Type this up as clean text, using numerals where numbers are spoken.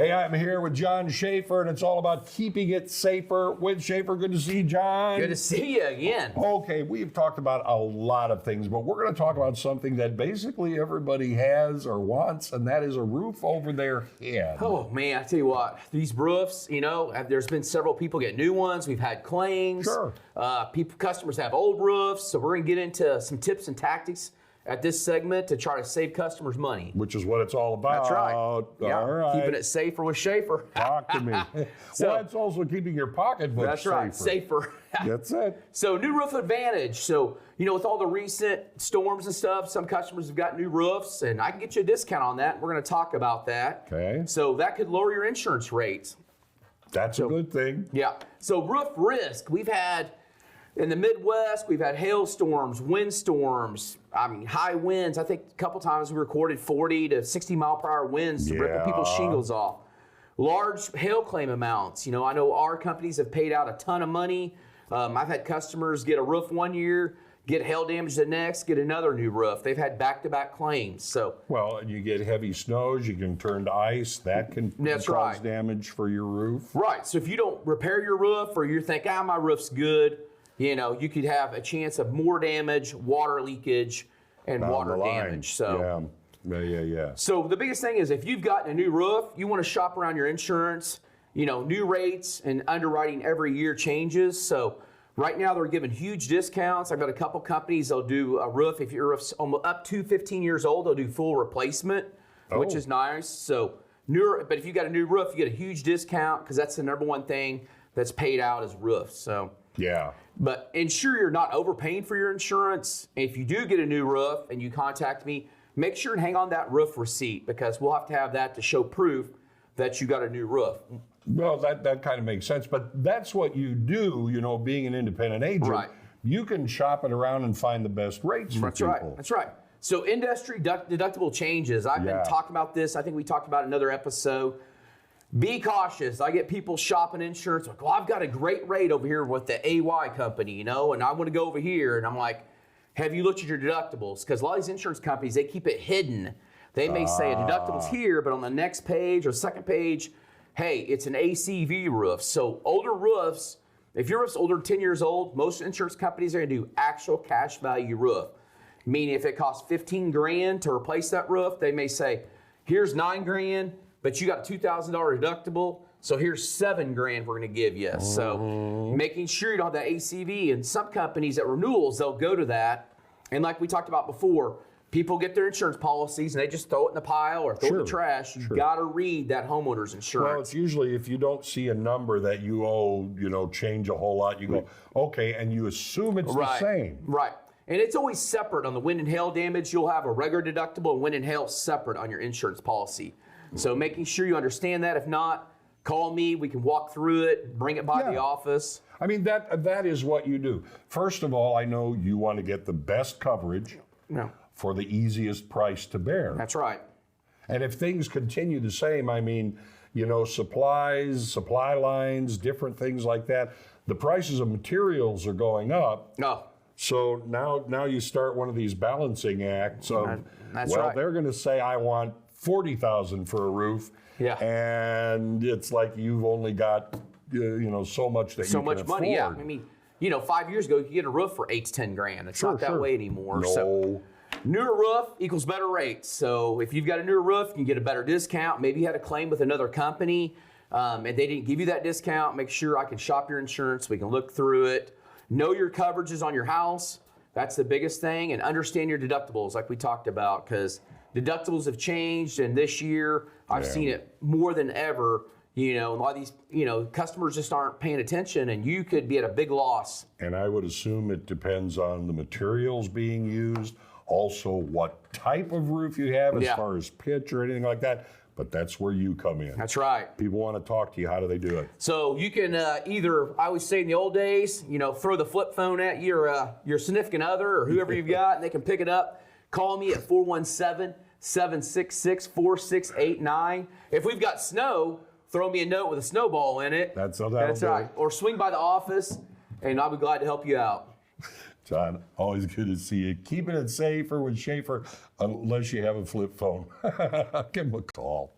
Hey, I'm here with John Schaeffer, and it's all about keeping it safer with Schaeffer. Good to see you, John. Good to see you again. Okay, we've talked about a lot of things, but we're going to talk about something that basically everybody has or wants, and that is a roof over their head. Oh, man, I tell you what, these roofs, you know, there's been several people get new ones. We've had claims. Sure. Customers have old roofs, so we're going to get into some tips and tactics at this segment to try to save customers money. Which is what it's all about. That's right. Yeah. All right. Keeping it safer with Schaeffer. Talk to me. Well, that's also keeping your pocketbook That's safer. right, safer. That's it. So new roof advantage. So, you know, with all the recent storms and stuff, some customers have got new roofs, and I can get you a discount on that. We're going to talk about that. Okay. So that could lower your insurance rates. That's a good thing. Yeah. So roof risk, we've had in the Midwest, we've had hailstorms, windstorms, high winds. I think a couple times we recorded 40 to 60 mile per hour winds ripping people's shingles off. Large hail claim amounts. You know, I know our companies have paid out a ton of money. I've had customers get a roof one year, get hail damage the next, get another new roof. They've had back-to-back claims. So, well, and you get heavy snows, you can turn to ice. That can cause damage for your roof. Right. So if you don't repair your roof, or you think, my roof's good, you know, you could have a chance of more damage, water leakage, and water damage. So, yeah. So the biggest thing is if you've gotten a new roof, you want to shop around your insurance. You know, new rates and underwriting every year changes. So right now they're giving huge discounts. I've got a couple companies, they'll do a roof. If your roof's up to 15 years old, they'll do full replacement, which is nice. So but if you got a new roof, you get a huge discount because that's the number one thing that's paid out is roofs. So yeah. But ensure you're not overpaying for your insurance. If you do get a new roof and you contact me, make sure and hang on that roof receipt because we'll have to have that to show proof that you got a new roof. Well, that kind of makes sense, but that's what you do, you know, being an independent agent. Right. You can shop it around and find the best rates for people. That's right. So industry deductible changes. I've been talking about this. I think we talked about another episode. Be cautious. I get people shopping insurance like, well, I've got a great rate over here with the AY company, you know, and I want to go over here. And I'm like, have you looked at your deductibles? Because a lot of these insurance companies, they keep it hidden. They may say a deductible's here, but on the next page or second page, hey, it's an ACV roof. So older roofs, if your roof's older than 10 years old, most insurance companies are going to do actual cash value roof. Meaning if it costs 15 grand to replace that roof, they may say, here's 9 grand, but you got a $2,000 deductible, so here's 7 grand we're going to give you. So making sure you don't have that ACV. And some companies at renewals, they'll go to that. And like we talked about before, people get their insurance policies and they just throw it in the pile or throw it in the trash. You got to read that homeowner's insurance. Well, it's usually if you don't see a number that you owe, you know, change a whole lot, you go, okay, and you assume it's the same. Right. And it's always separate on the wind and hail damage. You'll have a regular deductible and wind and hail separate on your insurance policy. So making sure you understand that. If not, call me. We can walk through it, bring it by the office. I mean, that is what you do. First of all, I know you want to get the best coverage for the easiest price to bear. That's right. And if things continue the same, I mean, you know, supplies, supply lines, different things like that, the prices of materials are going up. No. So now you start one of these balancing acts of, they're going to say, I want $40,000 for a roof. Yeah. And it's like you've only got, you know, so much that you can afford. So much money, yeah. I mean, you know, 5 years ago, you could get a roof for 8 to 10 grand. It's not that way anymore. No. So newer roof equals better rates. So if you've got a newer roof, you can get a better discount. Maybe you had a claim with another company and they didn't give you that discount. Make sure I can shop your insurance. We can look through it. Know your coverages on your house. That's the biggest thing. And understand your deductibles like we talked about because deductibles have changed. And this year, I've seen it more than ever. You know, a lot of these, you know, customers just aren't paying attention and you could be at a big loss. And I would assume it depends on the materials being used, also what type of roof you have as far as pitch or anything like that. But that's where you come in. That's right. People want to talk to you. How do they do it? So you can either, I always say in the old days, you know, throw the flip phone at your significant other or whoever you've got and they can pick it up. Call me at 417-766-4689. If we've got snow, throw me a note with a snowball in it. That's right. Or swing by the office, and I'll be glad to help you out. John, always good to see you. Keeping it safer with Schaeffer, unless you have a flip phone. Give him a call.